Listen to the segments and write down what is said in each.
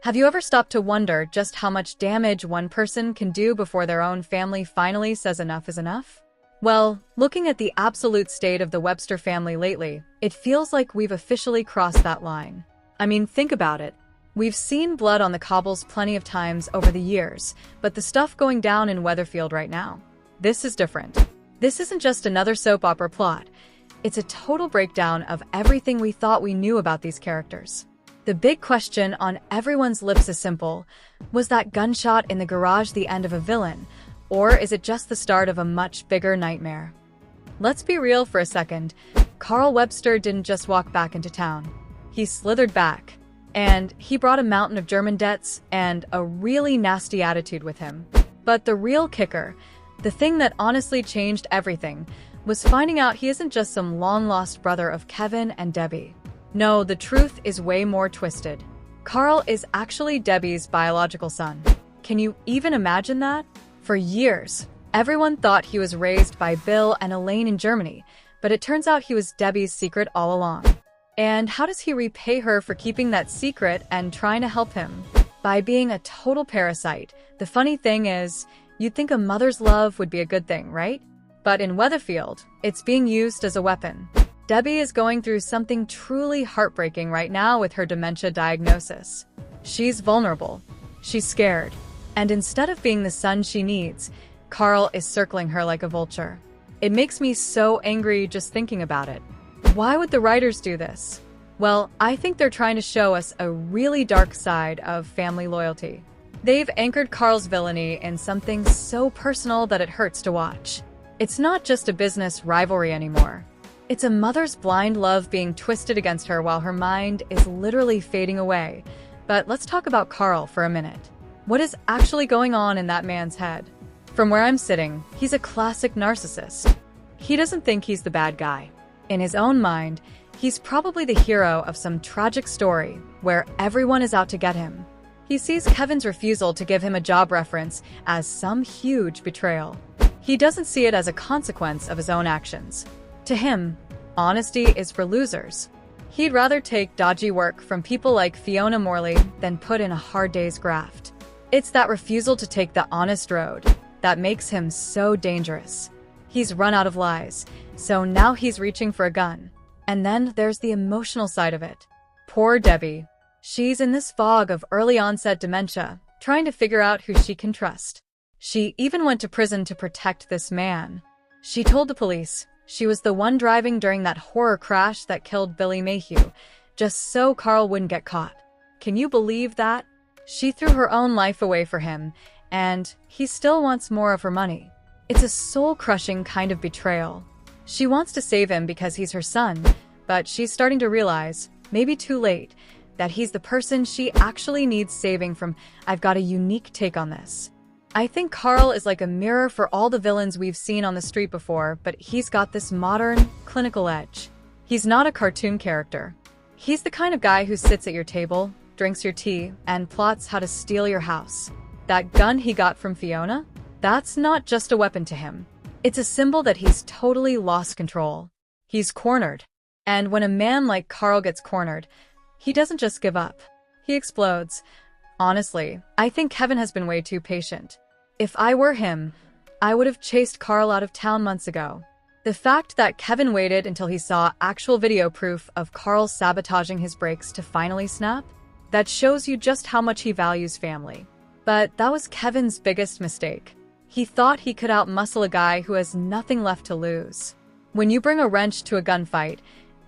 Have you ever stopped to wonder just how much damage one person can do before their own family finally says enough is enough? Well, looking at the absolute state of the Webster family lately, it feels like we've officially crossed that line. I mean, think about it. We've seen blood on the cobbles plenty of times over the years, but the stuff going down in Weatherfield right now, this is different. This isn't just another soap opera plot. It's a total breakdown of everything we thought we knew about these characters. The big question on everyone's lips is simple. Was that gunshot in the garage the end of a villain, or is it just the start of a much bigger nightmare? Let's be real for a second. Carl Webster didn't just walk back into town. He slithered back, and he brought a mountain of German debts and a really nasty attitude with him. But the real kicker, the thing that honestly changed everything, was finding out he isn't just some long-lost brother of Kevin and Debbie. No, the truth is way more twisted. Carl is actually Debbie's biological son. Can you even imagine that? For years, everyone thought he was raised by Bill and Elaine in Germany, but it turns out he was Debbie's secret all along. And how does he repay her for keeping that secret and trying to help him? By being a total parasite. The funny thing is, you'd think a mother's love would be a good thing, right? But in Weatherfield, it's being used as a weapon. Debbie is going through something truly heartbreaking right now with her dementia diagnosis. She's vulnerable. She's scared. And instead of being the son she needs, Carl is circling her like a vulture. It makes me so angry just thinking about it. Why would the writers do this? Well, I think they're trying to show us a really dark side of family loyalty. They've anchored Carl's villainy in something so personal that it hurts to watch. It's not just a business rivalry anymore. It's a mother's blind love being twisted against her while her mind is literally fading away. But let's talk about Carl for a minute. What is actually going on in that man's head? From where I'm sitting, he's a classic narcissist. He doesn't think he's the bad guy. In his own mind, he's probably the hero of some tragic story where everyone is out to get him. He sees Kevin's refusal to give him a job reference as some huge betrayal. He doesn't see it as a consequence of his own actions. To him, honesty is for losers. He'd rather take dodgy work from people like Fiona Morley than put in a hard day's graft. It's that refusal to take the honest road that makes him so dangerous. He's run out of lies, so now he's reaching for a gun. And then there's the emotional side of it. Poor Debbie. She's in this fog of early onset dementia, trying to figure out who she can trust. She even went to prison to protect this man. She told the police she was the one driving during that horror crash that killed Billy Mayhew, just so Carl wouldn't get caught. Can you believe that? She threw her own life away for him, and he still wants more of her money. It's a soul-crushing kind of betrayal. She wants to save him because he's her son, but she's starting to realize, maybe too late, that he's the person she actually needs saving from. I've got a unique take on this. I think Carl is like a mirror for all the villains we've seen on the street before, but he's got this modern, clinical edge. He's not a cartoon character. He's the kind of guy who sits at your table, drinks your tea, and plots how to steal your house. That gun he got from Fiona? That's not just a weapon to him. It's a symbol that he's totally lost control. He's cornered. And when a man like Carl gets cornered, he doesn't just give up. He explodes. Honestly, I think Kevin has been way too patient. If I were him, I would have chased Carl out of town months ago. The fact that Kevin waited until he saw actual video proof of Carl sabotaging his brakes to finally snap, that shows you just how much he values family. But that was Kevin's biggest mistake. He thought he could outmuscle a guy who has nothing left to lose. When you bring a wrench to a gunfight,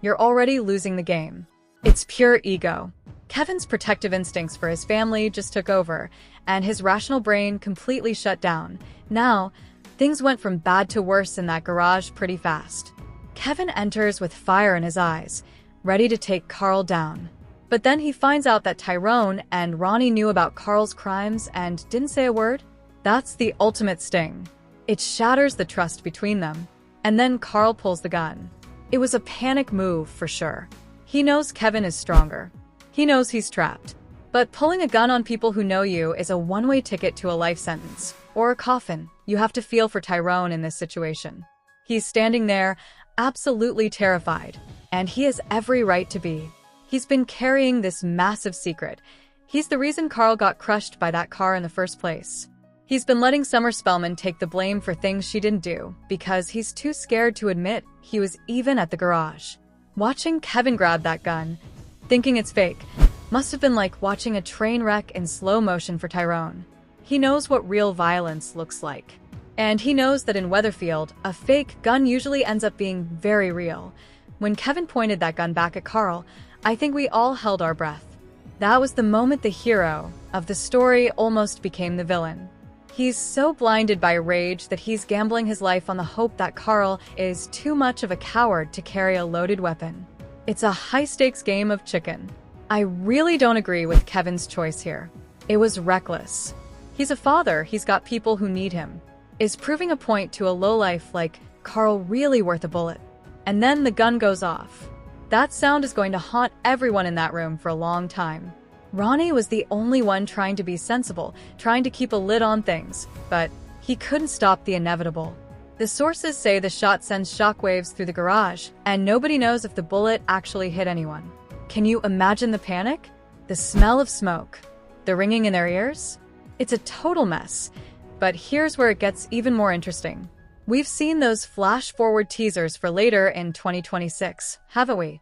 you're already losing the game. It's pure ego. Kevin's protective instincts for his family just took over, and his rational brain completely shut down. Now, things went from bad to worse in that garage pretty fast. Kevin enters with fire in his eyes, ready to take Carl down. But then he finds out that Tyrone and Ronnie knew about Carl's crimes and didn't say a word. That's the ultimate sting. It shatters the trust between them. And then Carl pulls the gun. It was a panic move for sure. He knows Kevin is stronger. He knows he's trapped. But pulling a gun on people who know you is a one-way ticket to a life sentence. Or a coffin. You have to feel for Tyrone in this situation. He's standing there, absolutely terrified. And he has every right to be. He's been carrying this massive secret, He's the reason Carl got crushed by that car in the first place. He's been letting Summer Spellman take the blame for things she didn't do because he's too scared to admit he was even at the garage. Watching Kevin grab that gun, thinking it's fake, must have been like watching a train wreck in slow motion for Tyrone. He knows what real violence looks like. And he knows that in Weatherfield, a fake gun usually ends up being very real. When Kevin pointed that gun back at Carl, I think we all held our breath. That was the moment the hero of the story almost became the villain. He's so blinded by rage that he's gambling his life on the hope that Carl is too much of a coward to carry a loaded weapon. It's a high-stakes game of chicken. I really don't agree with Kevin's choice here. It was reckless. He's a father, he's got people who need him. Is proving a point to a lowlife like Carl really worth a bullet? And then the gun goes off. That sound is going to haunt everyone in that room for a long time. Ronnie was the only one trying to be sensible, trying to keep a lid on things, but he couldn't stop the inevitable. The sources say the shot sends shockwaves through the garage, and nobody knows if the bullet actually hit anyone. Can you imagine the panic? The smell of smoke? The ringing in their ears? It's a total mess. But here's where it gets even more interesting. We've seen those flash-forward teasers for later in 2026, haven't we?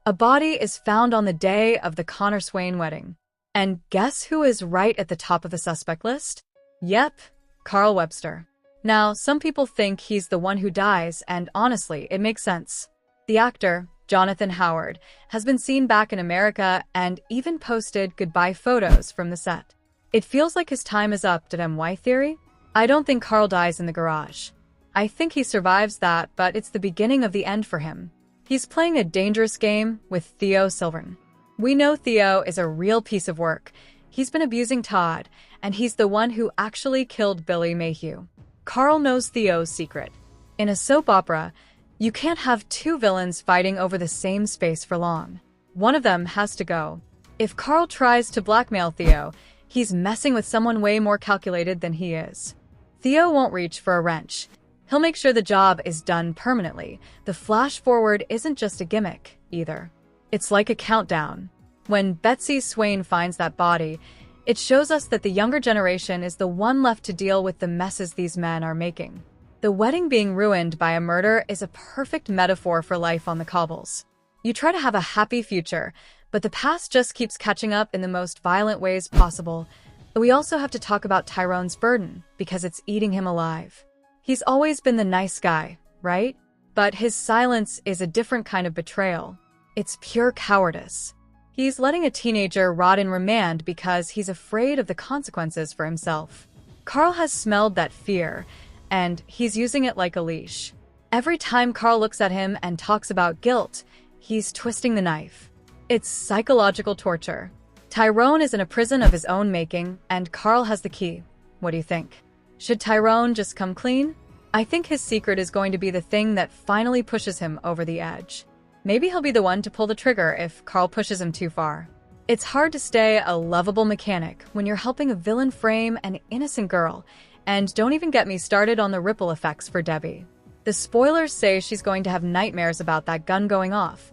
A body is found on the day of the Connor Swain wedding. And guess who is right at the top of the suspect list? Yep, Carl Webster. Now, some people think he's the one who dies, and honestly, it makes sense. The actor, Jonathan Howard, has been seen back in America and even posted goodbye photos from the set. It feels like his time is up. Did MY theory? I don't think Carl dies in the garage. I think he survives that, but it's the beginning of the end for him. He's playing a dangerous game with Theo Silvern. We know Theo is a real piece of work. He's been abusing Todd, and he's the one who actually killed Billy Mayhew. Carl knows Theo's secret. In a soap opera, you can't have two villains fighting over the same space for long. One of them has to go. If Carl tries to blackmail Theo, he's messing with someone way more calculated than he is. Theo won't reach for a wrench. He'll make sure the job is done permanently. The flash forward isn't just a gimmick, either. It's like a countdown. When Betsy Swain finds that body, it shows us that the younger generation is the one left to deal with the messes these men are making. The wedding being ruined by a murder is a perfect metaphor for life on the cobbles. You try to have a happy future, but the past just keeps catching up in the most violent ways possible. We also have to talk about Tyrone's burden, because it's eating him alive. He's always been the nice guy, right? But his silence is a different kind of betrayal. It's pure cowardice. He's letting a teenager rot in remand because he's afraid of the consequences for himself. Carl has smelled that fear, and he's using it like a leash. Every time Carl looks at him and talks about guilt, he's twisting the knife. It's psychological torture. Tyrone is in a prison of his own making, and Carl has the key. What do you think? Should Tyrone just come clean? I think his secret is going to be the thing that finally pushes him over the edge. Maybe he'll be the one to pull the trigger if Carl pushes him too far. It's hard to stay a lovable mechanic when you're helping a villain frame an innocent girl, and don't even get me started on the ripple effects for Debbie. The spoilers say she's going to have nightmares about that gun going off,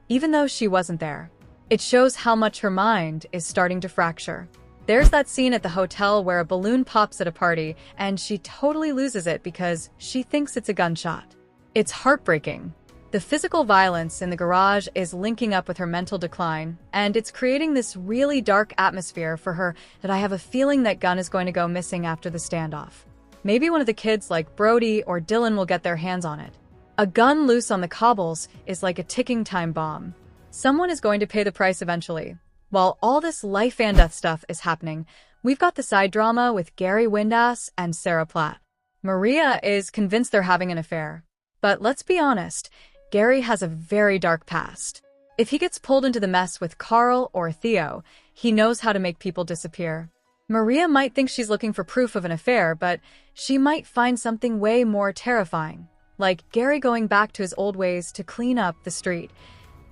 even though she wasn't there. It shows how much her mind is starting to fracture. There's that scene at the hotel where a balloon pops at a party, and she totally loses it because she thinks it's a gunshot. It's heartbreaking. The physical violence in the garage is linking up with her mental decline, and it's creating this really dark atmosphere for her that I have a feeling that gun is going to go missing after the standoff. Maybe one of the kids like Brody or Dylan will get their hands on it. A gun loose on the cobbles is like a ticking time bomb. Someone is going to pay the price eventually. While all this life and death stuff is happening, we've got the side drama with Gary Windass and Sarah Platt. Maria is convinced they're having an affair. But let's be honest, Gary has a very dark past. If he gets pulled into the mess with Carl or Theo, he knows how to make people disappear. Maria might think she's looking for proof of an affair, but she might find something way more terrifying, like Gary going back to his old ways to clean up the street.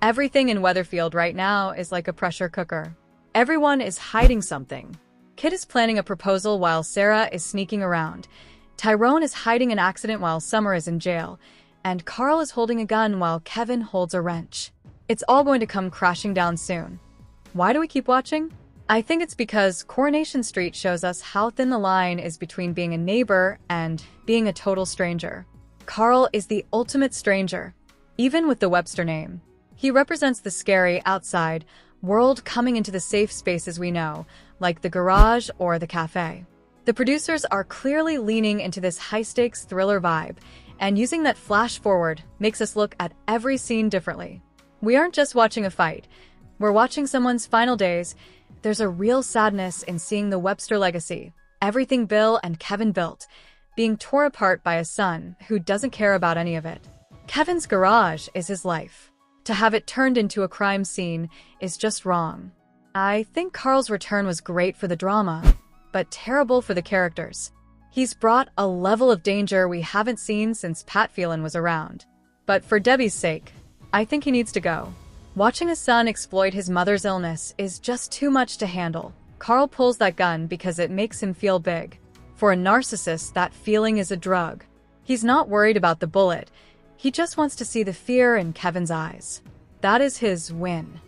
Everything in Weatherfield right now is like a pressure cooker. Everyone is hiding something. Kit is planning a proposal while Sarah is sneaking around. Tyrone is hiding an accident while Summer is in jail. And Carl is holding a gun while Kevin holds a wrench. It's all going to come crashing down soon. Why do we keep watching? I think it's because Coronation Street shows us how thin the line is between being a neighbor and being a total stranger. Carl is the ultimate stranger, even with the Webster name. He represents the scary, outside world coming into the safe spaces we know, like the garage or the cafe. The producers are clearly leaning into this high-stakes thriller vibe, and using that flash forward makes us look at every scene differently. We aren't just watching a fight, we're watching someone's final days. There's a real sadness in seeing the Webster legacy, everything Bill and Kevin built, being torn apart by a son who doesn't care about any of it. Kevin's garage is his life. To have it turned into a crime scene is just wrong. I think Carl's return was great for the drama, but terrible for the characters. He's brought a level of danger we haven't seen since Pat Phelan was around. But for Debbie's sake, I think he needs to go. Watching his son exploit his mother's illness is just too much to handle. Carl pulls that gun because it makes him feel big. For a narcissist, that feeling is a drug. He's not worried about the bullet. He just wants to see the fear in Kevin's eyes. That is his win.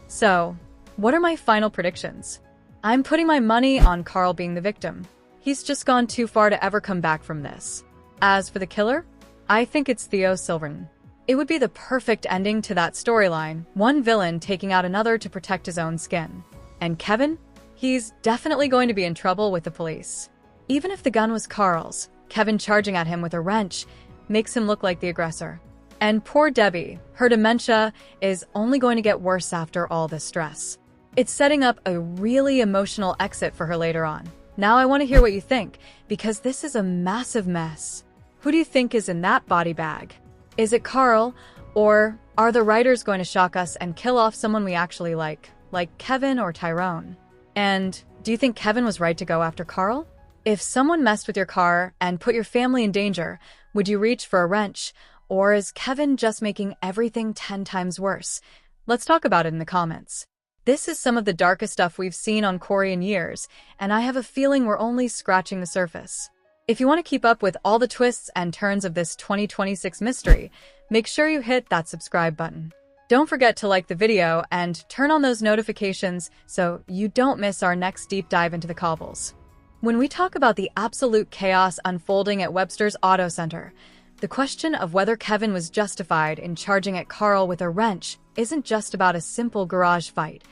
So, what are my final predictions? I'm putting my money on Carl being the victim. He's just gone too far to ever come back from this. As for the killer, I think it's Theo Silverton. It would be the perfect ending to that storyline, one villain taking out another to protect his own skin. And Kevin? He's definitely going to be in trouble with the police. Even if the gun was Carl's, Kevin charging at him with a wrench makes him look like the aggressor. And poor Debbie, her dementia is only going to get worse after all this stress. It's setting up a really emotional exit for her later on. Now I want to hear what you think, because this is a massive mess. Who do you think is in that body bag? Is it Carl, or are the writers going to shock us and kill off someone we actually like Kevin or Tyrone? And do you think Kevin was right to go after Carl? If someone messed with your car and put your family in danger, would you reach for a wrench, or is Kevin just making everything 10 times worse? Let's talk about it in the comments. This is some of the darkest stuff we've seen on Corey in years, and I have a feeling we're only scratching the surface. If you want to keep up with all the twists and turns of this 2026 mystery, make sure you hit that subscribe button. Don't forget to like the video and turn on those notifications so you don't miss our next deep dive into the cobbles. When we talk about the absolute chaos unfolding at Webster's Auto Center, the question of whether Kevin was justified in charging at Carl with a wrench isn't just about a simple garage fight.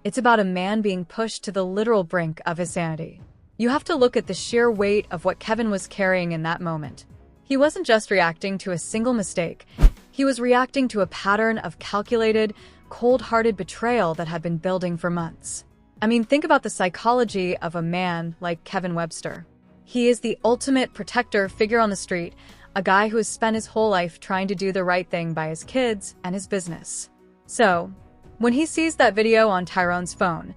It's about a man being pushed to the literal brink of his sanity. You have to look at the sheer weight of what Kevin was carrying in that moment. He wasn't just reacting to a single mistake. He was reacting to a pattern of calculated, cold-hearted betrayal that had been building for months. I mean, think about the psychology of a man like Kevin Webster. He is the ultimate protector figure on the street, a guy who has spent his whole life trying to do the right thing by his kids and his business. So, when he sees that video on Tyrone's phone,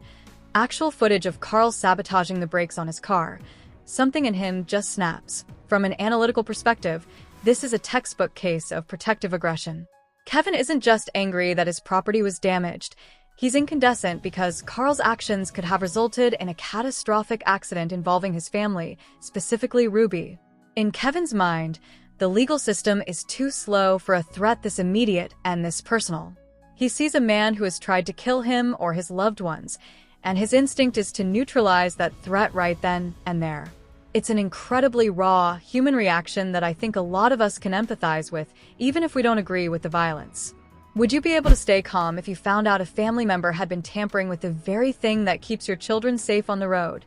actual footage of Carl sabotaging the brakes on his car, something in him just snaps. From an analytical perspective, this is a textbook case of protective aggression. Kevin isn't just angry that his property was damaged. He's incandescent because Carl's actions could have resulted in a catastrophic accident involving his family, specifically Ruby. In Kevin's mind, the legal system is too slow for a threat this immediate and this personal. He sees a man who has tried to kill him or his loved ones, and his instinct is to neutralize that threat right then and there. It's an incredibly raw, human reaction that I think a lot of us can empathize with, even if we don't agree with the violence. Would you be able to stay calm if you found out a family member had been tampering with the very thing that keeps your children safe on the road?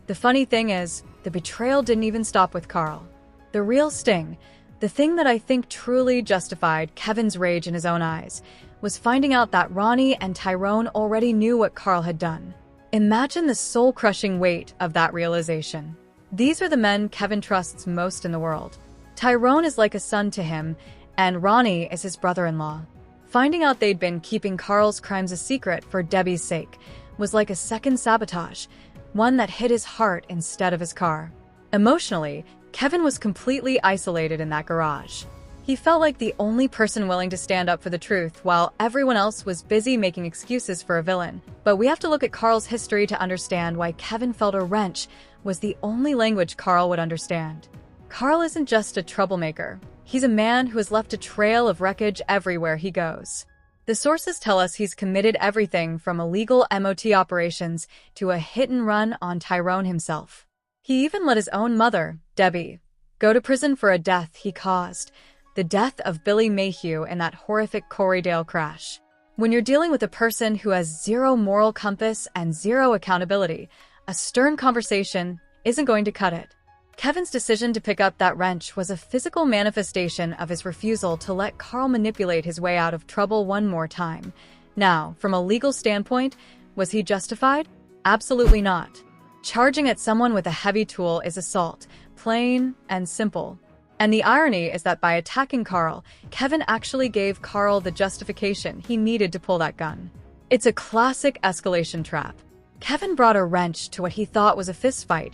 The funny thing is, the betrayal didn't even stop with Carl. The real sting, the thing that I think truly justified Kevin's rage in his own eyes, was finding out that Ronnie and Tyrone already knew what Carl had done. Imagine the soul-crushing weight of that realization. These are the men Kevin trusts most in the world. Tyrone is like a son to him, and Ronnie is his brother-in-law. Finding out they'd been keeping Carl's crimes a secret for Debbie's sake was like a second sabotage, one that hit his heart instead of his car. Emotionally, Kevin was completely isolated in that garage. He felt like the only person willing to stand up for the truth while everyone else was busy making excuses for a villain. But we have to look at Carl's history to understand why Kevin felt a wrench was the only language Carl would understand. Carl isn't just a troublemaker. He's a man who has left a trail of wreckage everywhere he goes. The sources tell us he's committed everything from illegal MOT operations to a hit-and-run on Tyrone himself. He even let his own mother, Debbie, go to prison for a death he caused, the death of Billy Mayhew in that horrific Corriedale crash. When you're dealing with a person who has zero moral compass and zero accountability, a stern conversation isn't going to cut it. Kevin's decision to pick up that wrench was a physical manifestation of his refusal to let Carl manipulate his way out of trouble one more time. Now, from a legal standpoint, was he justified? Absolutely not. Charging at someone with a heavy tool is assault, plain and simple. And the irony is that by attacking Carl, Kevin actually gave Carl the justification he needed to pull that gun. It's a classic escalation trap. Kevin brought a wrench to what he thought was a fistfight,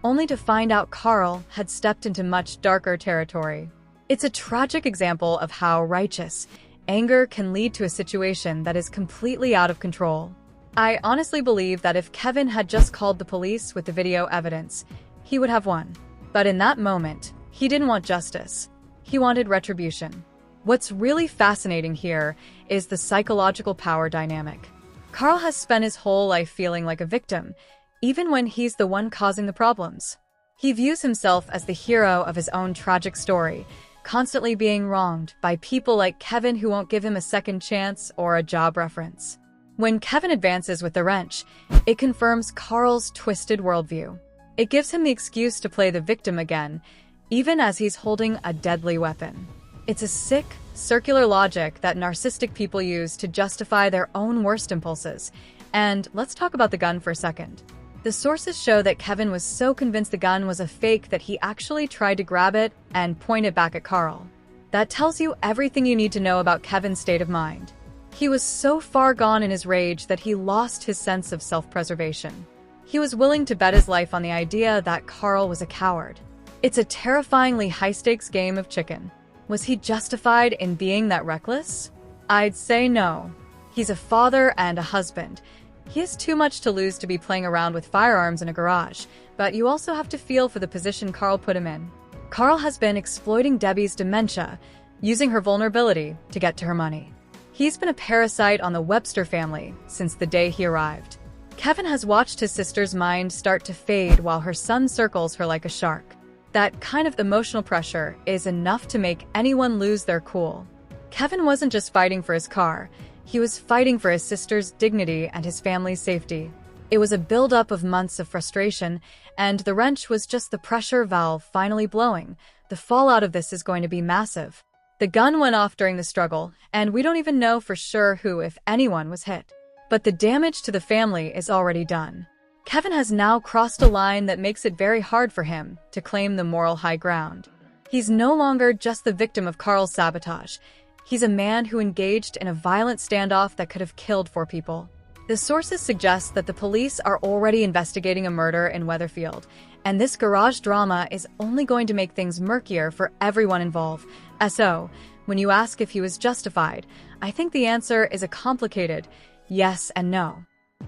only to find out Carl had stepped into much darker territory. It's a tragic example of how righteous anger can lead to a situation that is completely out of control. I honestly believe that if Kevin had just called the police with the video evidence, he would have won. But in that moment, he didn't want justice. He wanted retribution. What's really fascinating here is the psychological power dynamic. Carl has spent his whole life feeling like a victim, even when he's the one causing the problems. He views himself as the hero of his own tragic story, constantly being wronged by people like Kevin who won't give him a second chance or a job reference. When Kevin advances with the wrench, it confirms Carl's twisted worldview. It gives him the excuse to play the victim again, even as he's holding a deadly weapon. It's a sick, circular logic that narcissistic people use to justify their own worst impulses. And let's talk about the gun for a second. The sources show that Kevin was so convinced the gun was a fake that he actually tried to grab it and point it back at Carl. That tells you everything you need to know about Kevin's state of mind. He was so far gone in his rage that he lost his sense of self-preservation. He was willing to bet his life on the idea that Carl was a coward. It's a terrifyingly high-stakes game of chicken. Was he justified in being that reckless? I'd say no. He's a father and a husband. He has too much to lose to be playing around with firearms in a garage, but you also have to feel for the position Carl put him in. Carl has been exploiting Debbie's dementia, using her vulnerability to get to her money. He's been a parasite on the Webster family since the day he arrived. Kevin has watched his sister's mind start to fade while her son circles her like a shark. That kind of emotional pressure is enough to make anyone lose their cool. Kevin wasn't just fighting for his car, he was fighting for his sister's dignity and his family's safety. It was a buildup of months of frustration, and the wrench was just the pressure valve finally blowing. The fallout of this is going to be massive. The gun went off during the struggle, and we don't even know for sure who, if anyone, was hit. But the damage to the family is already done. Kevin has now crossed a line that makes it very hard for him to claim the moral high ground. He's no longer just the victim of Carl's sabotage. He's a man who engaged in a violent standoff that could have killed 4 people. The sources suggest that the police are already investigating a murder in Weatherfield, and this garage drama is only going to make things murkier for everyone involved. So, when you ask if he was justified, I think the answer is a complicated yes and no.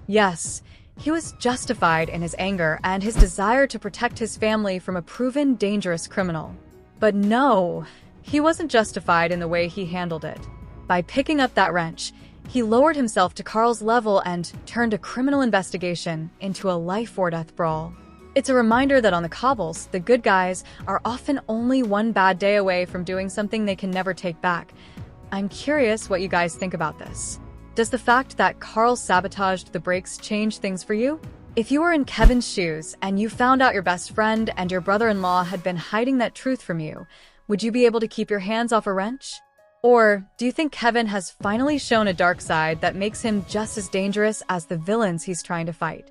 Yes, he was justified in his anger and his desire to protect his family from a proven dangerous criminal. But no, he wasn't justified in the way he handled it. By picking up that wrench, he lowered himself to Carl's level and turned a criminal investigation into a life-or-death brawl. It's a reminder that on the cobbles, the good guys are often only one bad day away from doing something they can never take back. I'm curious what you guys think about this. Does the fact that Carl sabotaged the brakes change things for you? If you were in Kevin's shoes and you found out your best friend and your brother-in-law had been hiding that truth from you, would you be able to keep your hands off a wrench? Or do you think Kevin has finally shown a dark side that makes him just as dangerous as the villains he's trying to fight?